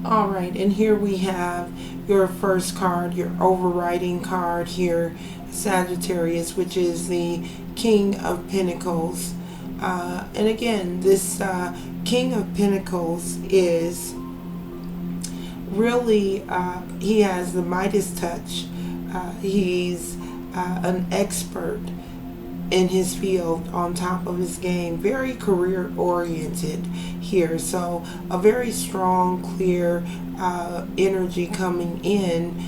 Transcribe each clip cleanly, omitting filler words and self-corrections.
All right, and here we have your first card, your overriding card here, Sagittarius, which is the King of Pentacles. And again, this King of Pentacles is really, he has the Midas touch. He's an expert in his field, on top of his game, very career oriented here. So a very strong, clear energy coming in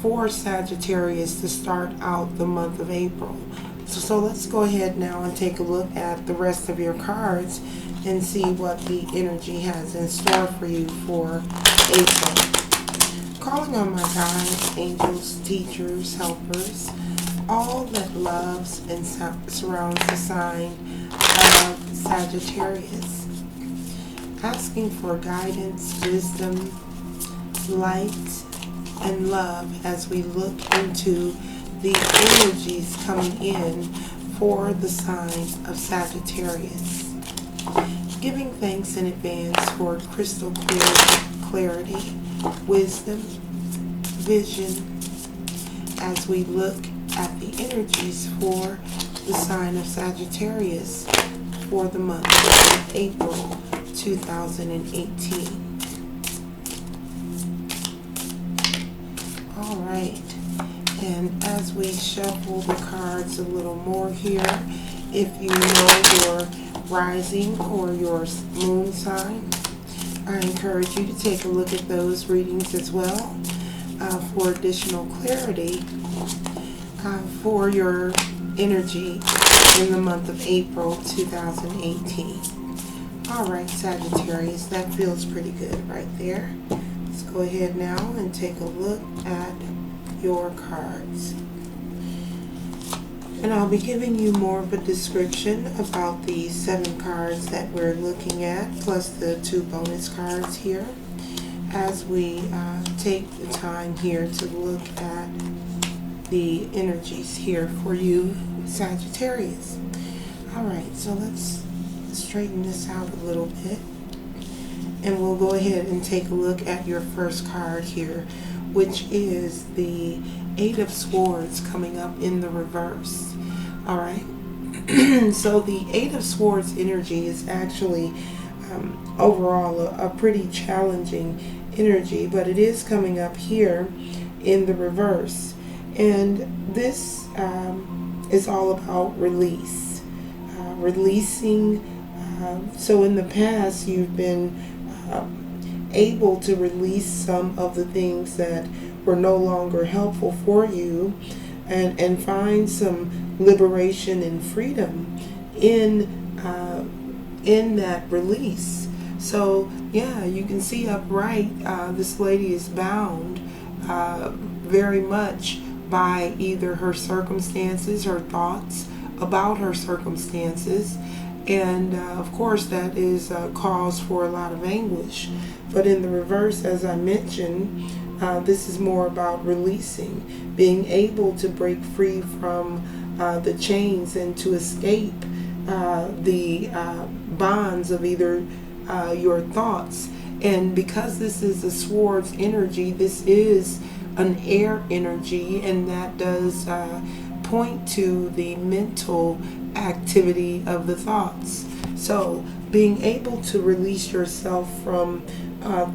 for Sagittarius to start out the month of April. So let's go ahead now and take a look at the rest of your cards and see what the energy has in store for you for April. Calling on my guides, angels, teachers, helpers, all that loves and surrounds the sign of Sagittarius. Asking for guidance, wisdom, light, and love as we look into the energies coming in for the sign of Sagittarius. Giving thanks in advance for crystal clear clarity, wisdom, vision, as we look at the energies for the sign of Sagittarius for the month of April 2018. All right, and as we shuffle the cards a little more here, if you know your rising or your moon sign, I encourage you to take a look at those readings as well for additional clarity for your energy in the month of April 2018. All right, Sagittarius, that feels pretty good right there. Let's go ahead now and take a look at your cards. And I'll be giving you more of a description about the 7 cards that we're looking at, plus the 2 bonus cards here, as we take the time here to look at the energies here for you, Sagittarius. All right, so let's straighten this out a little bit, and we'll go ahead and take a look at your first card here, which is the 8 of Swords coming up in the reverse. All right, so the 8 of Swords energy is actually overall a pretty challenging energy, but it is coming up here in the reverse. And this is all about release, releasing. So in the past, you've been able to release some of the things that were no longer helpful for you, and find some liberation and freedom in that release. So yeah, you can see upright, this lady is bound very much by either her circumstances, her thoughts about her circumstances, and of course that is a cause for a lot of anguish. But in the reverse, as I mentioned, this is more about releasing, being able to break free from the chains and to escape the bonds of either your thoughts. And because this is a Swords energy, this is an air energy, and that does point to the mental activity of the thoughts. So being able to release yourself from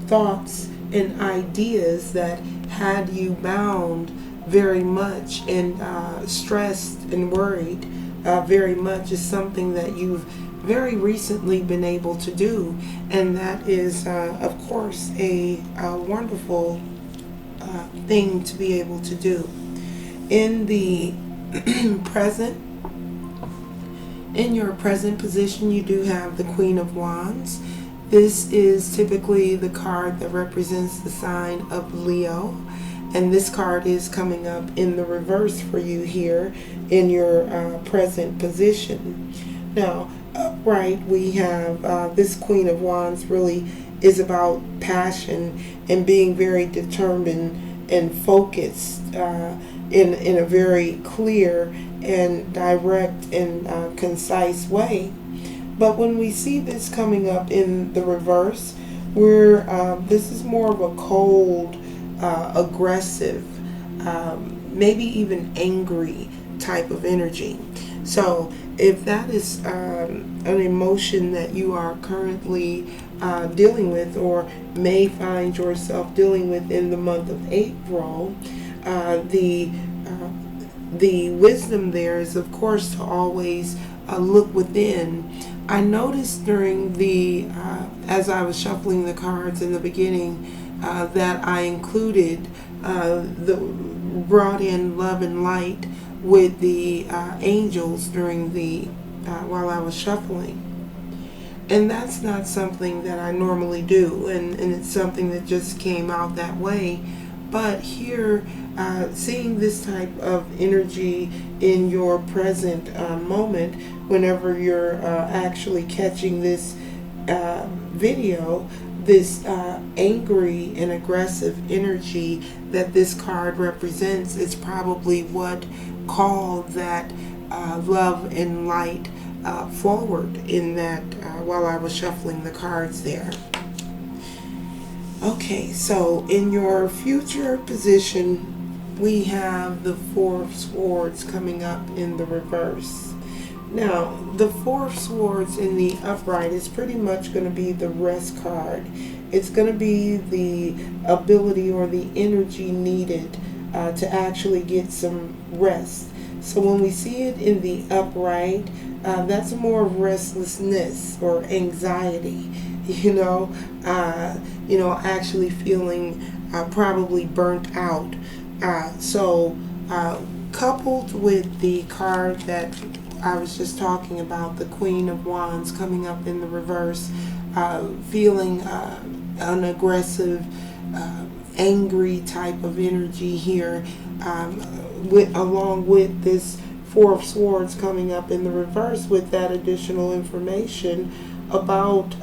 thoughts and ideas that had you bound very much and stressed and worried very much is something that you've very recently been able to do, and that is of course a wonderful thing to be able to do. In the present, in your present position, you do have the Queen of Wands. This is typically the card that represents the sign of Leo, and this card is coming up in the reverse for you here in your present position. Now, upright, we have this Queen of Wands really is about passion and being very determined and focused in a very clear and direct and concise way. But when we see this coming up in the reverse, This is more of a cold, aggressive, maybe even angry type of energy. So if that is an emotion that you are currently dealing with, or may find yourself dealing with in the month of April, the wisdom there is, of course, to always look within. I noticed during as I was shuffling the cards in the beginning, that I included brought in love and light with the angels during while I was shuffling. And that's not something that I normally do, and it's something that just came out that way. But here, seeing this type of energy in your present moment, whenever you're actually catching this video, this angry and aggressive energy that this card represents is probably what called that love and light forward in that while I was shuffling the cards there. Okay, so in your future position, we have the Four of Swords coming up in the reverse. Now, the Four of Swords in the upright is pretty much going to be the rest card. It's going to be the ability or the energy needed to actually get some rest. So when we see it in the upright, that's more of restlessness or anxiety, actually feeling probably burnt out. Coupled with the card that I was just talking about, the Queen of Wands coming up in the reverse, feeling an aggressive, angry type of energy here, along with this Four of Swords coming up in the reverse with that additional information about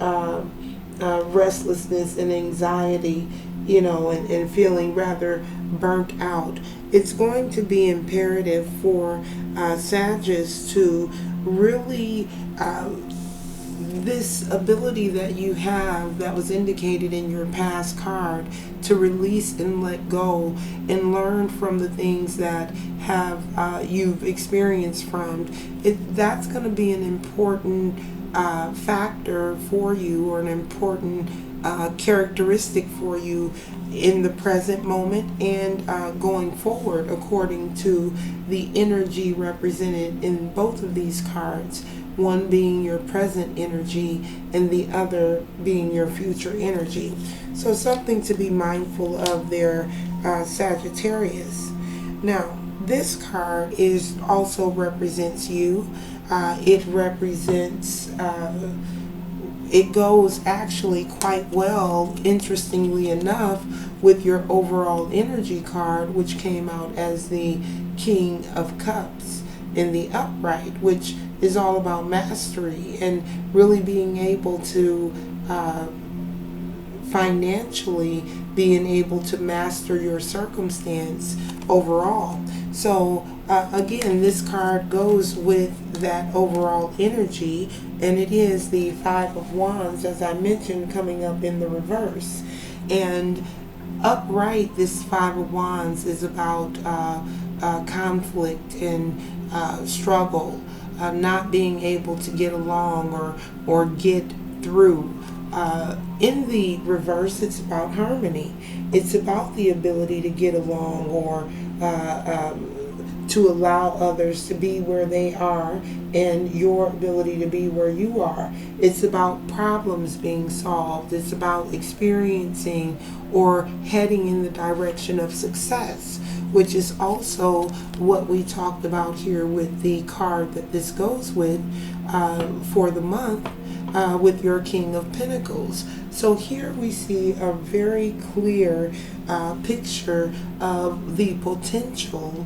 restlessness and anxiety, and feeling rather burnt out. It's going to be imperative for Sagittarius to really this ability that you have that was indicated in your past card to release and let go and learn from the things that have you've experienced from it. That's going to be an important factor for you, or an important characteristic for you in the present moment and going forward, according to the energy represented in both of these cards, one being your present energy and the other being your future energy. So something to be mindful of there, Sagittarius. Now, this card also represents you. It represents it goes actually quite well, interestingly enough, with your overall energy card, which came out as the King of Cups in the upright, which is all about mastery and really being able to financially being able to master your circumstance overall. So again, this card goes with that overall energy, and it is the Five of Wands, as I mentioned, coming up in the reverse. And upright, this Five of Wands is about conflict and struggle, not being able to get along or get through. In the reverse, it's about harmony. It's about the ability to get along, or to allow others to be where they are and your ability to be where you are. It's about problems being solved. It's about experiencing or heading in the direction of success, which is also what we talked about here with the card that this goes with for the month, with your King of Pentacles. So here we see a very clear picture of the potential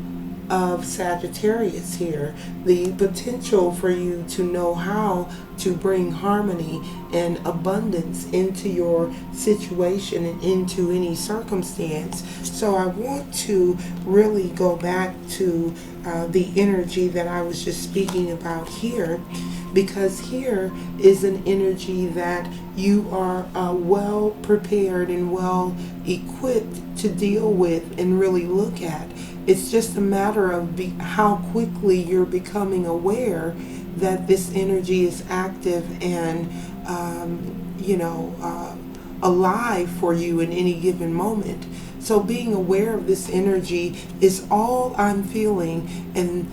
of Sagittarius here, the potential for you to know how to bring harmony and abundance into your situation and into any circumstance. So I want to really go back to the energy that I was just speaking about here, because here is an energy that you are well prepared and well equipped to deal with and really look at. It's just a matter of how quickly you're becoming aware that this energy is active and alive for you in any given moment. So being aware of this energy is all I'm feeling, and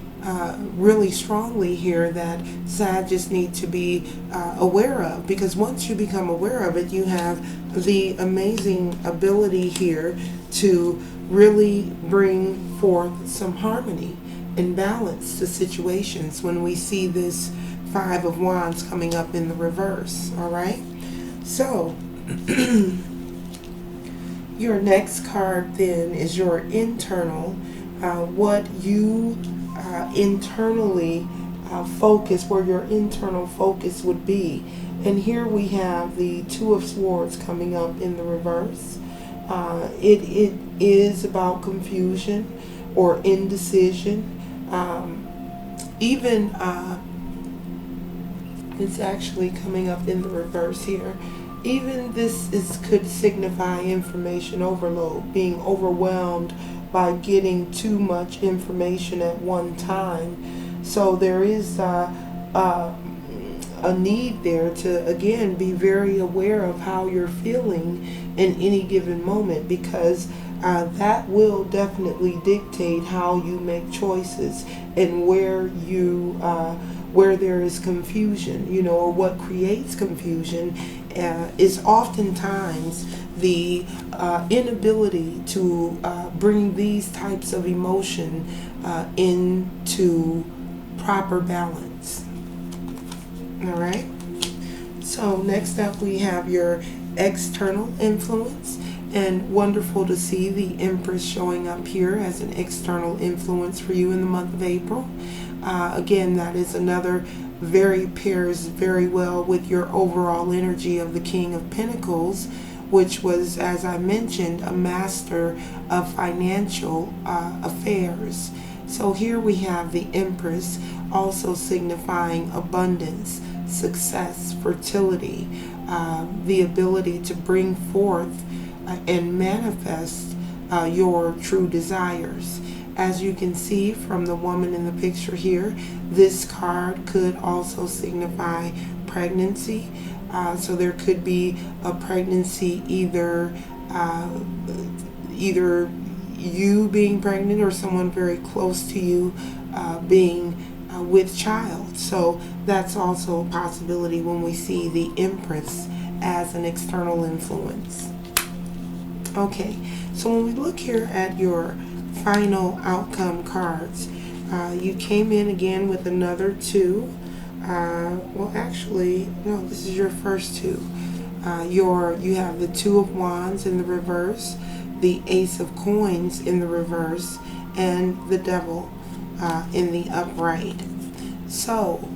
really strongly here that Sagittarius need to be aware of, because once you become aware of it, you have the amazing ability here to really bring forth some harmony and balance to situations when we see this Five of Wands coming up in the reverse. All right, so your next card then is your internal, what you internally focus, where your internal focus would be. And here we have the Two of Swords coming up in the reverse. It is about confusion or indecision. It's actually coming up in the reverse here. Even this could signify information overload, being overwhelmed by getting too much information at one time. So there is a need there to, again, be very aware of how you're feeling in any given moment, because that will definitely dictate how you make choices and where there is confusion, or what creates confusion is oftentimes the inability to bring these types of emotion into proper balance. All right. So next up we have your external influence, and wonderful to see the Empress showing up here as an external influence for you in the month of April. Again, that is another pairs very well with your overall energy of the King of Pentacles, which was, as I mentioned, a master of financial affairs. So here we have the Empress, also signifying abundance, success, fertility, the ability to bring forth and manifest your true desires. As you can see from the woman in the picture here, this card could also signify pregnancy. So there could be a pregnancy, either you being pregnant or someone very close to you being with child. So that's also a possibility when we see the Empress as an external influence. Okay, so when we look here at your final outcome cards, you came in again with another two. Well, actually, no, this is your first two. You have the Two of Wands in the reverse, the Ace of Coins in the reverse, and the Devil in the upright. So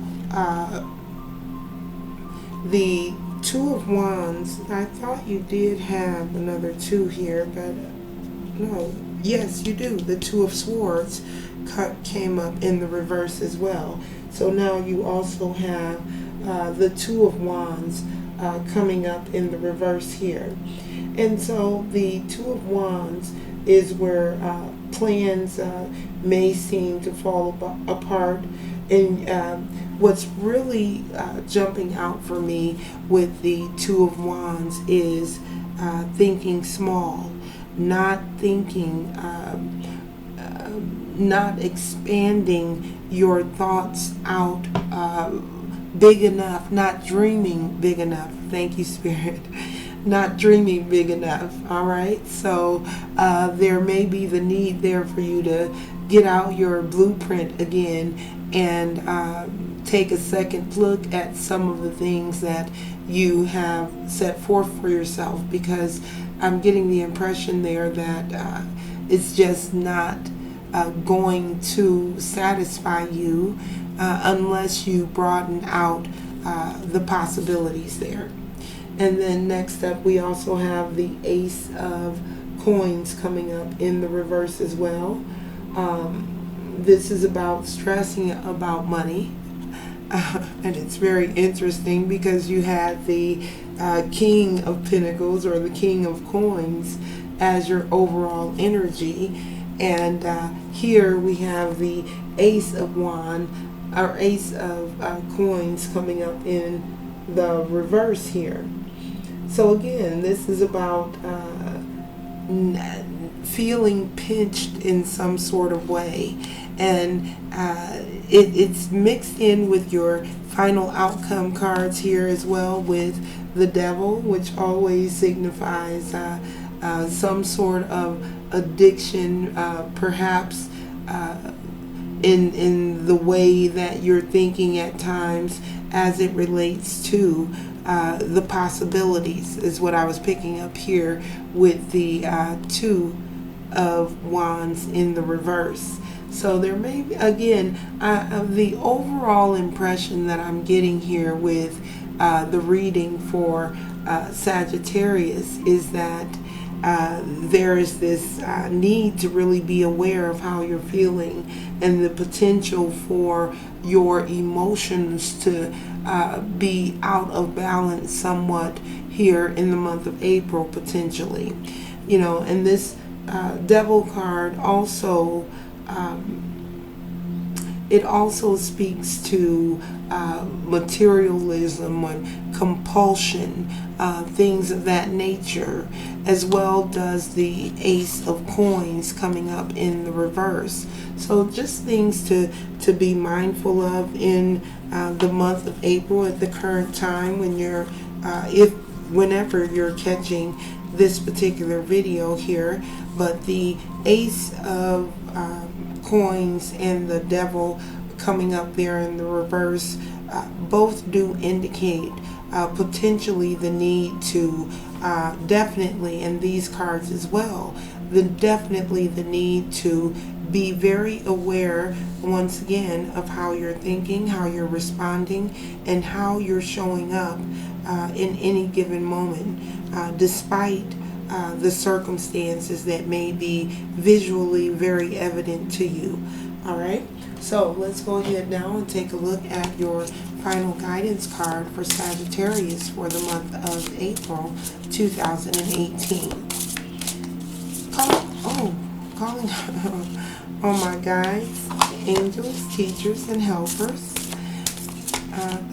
the Two of Wands, I thought you did have another two here, but no. Yes, you do. The Two of Swords came up in the reverse as well. So now you also have the Two of Wands coming up in the reverse here. And so the Two of Wands is where plans may seem to fall apart. And what's really jumping out for me with the Two of Wands is thinking small. Not thinking, not expanding your thoughts out big enough, not dreaming big enough. Thank you, Spirit. Not dreaming big enough. All right. So there may be the need there for you to get out your blueprint again and take a second look at some of the things that you have set forth for yourself, because I'm getting the impression there that it's just not going to satisfy you unless you broaden out the possibilities there. And then next up, we also have the Ace of Coins coming up in the reverse as well. This is about stressing about money, And it's very interesting because you had the King of Pentacles or the King of Coins as your overall energy. And here we have the Ace of Wands or Ace of Coins coming up in the reverse here. So again, this is about feeling pinched in some sort of way. And it's mixed in with your final outcome cards here as well, with the Devil, which always signifies some sort of addiction, perhaps in the way that you're thinking at times as it relates to the possibilities, is what I was picking up here with the Two of Wands in the reverse. So there may be, again, the overall impression that I'm getting here with the reading for Sagittarius is that there is this need to really be aware of how you're feeling and the potential for your emotions to be out of balance somewhat here in the month of April, potentially. You know, and this Devil card also it also speaks to materialism and compulsion, things of that nature, as well does the Ace of Coins coming up in the reverse. So just things to be mindful of in the month of April at the current time when you're, whenever you're catching this particular video here. But the Ace of Coins and the Devil coming up there in the reverse both do indicate potentially the need to definitely, and these cards as well, definitely the need to be very aware once again of how you're thinking, how you're responding, and how you're showing up in any given moment, despite the circumstances that may be visually very evident to you. All right, so let's go ahead now and take a look at your final guidance card for Sagittarius for the month of April 2018. Calling on my guides, angels, teachers, and helpers,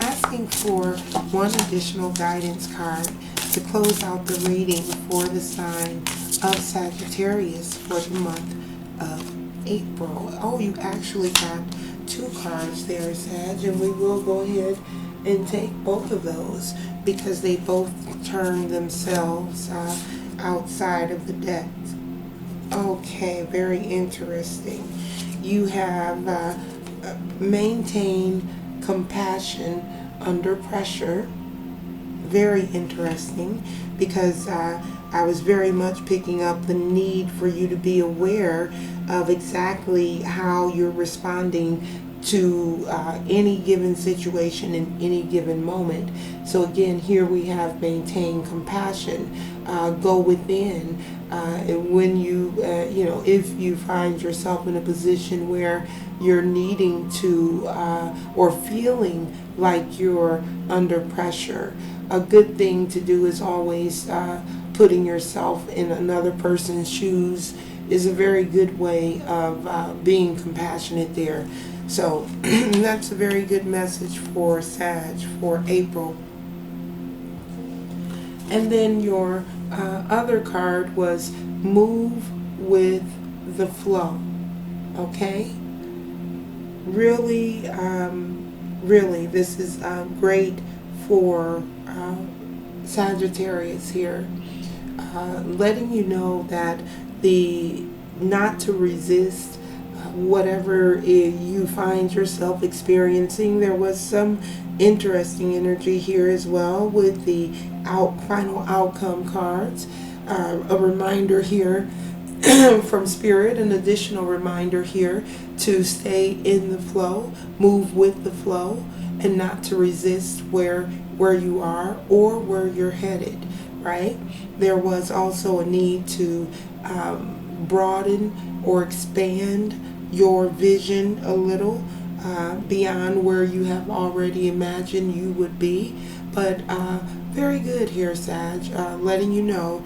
asking for one additional guidance card to close out the reading for the sign of Sagittarius for the month of April. Oh, you actually got two cards there, Sag, and we will go ahead and take both of those because they both turn themselves outside of the deck. Okay, very interesting. You have maintained compassion under pressure. Very interesting, because I was very much picking up the need for you to be aware of exactly how you're responding to any given situation in any given moment. So again, here we have maintain compassion, go within. When you, if you find yourself in a position where you're needing to or feeling like you're under pressure, a good thing to do is always putting yourself in another person's shoes is a very good way of being compassionate there. So that's a very good message for Sag for April. And then your other card was move with the flow. Okay? Really, really, this is great for Sagittarius here. Letting you know that not to resist whatever you find yourself experiencing. There was some interesting energy here as well with the final outcome cards. A reminder here from Spirit, an additional reminder here to stay in the flow, move with the flow, and not to resist where you are or where you're headed, right? There was also a need to broaden or expand your vision a little, beyond where you have already imagined you would be. But very good here, Sag. Letting you know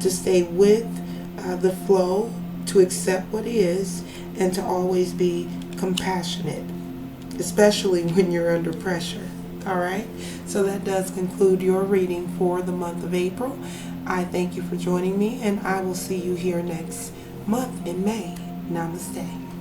to stay with the flow, to accept what is, and to always be compassionate, especially when you're under pressure. All right, so that does conclude your reading for the month of April. I thank you for joining me, and I will see you here next month in May. Namaste.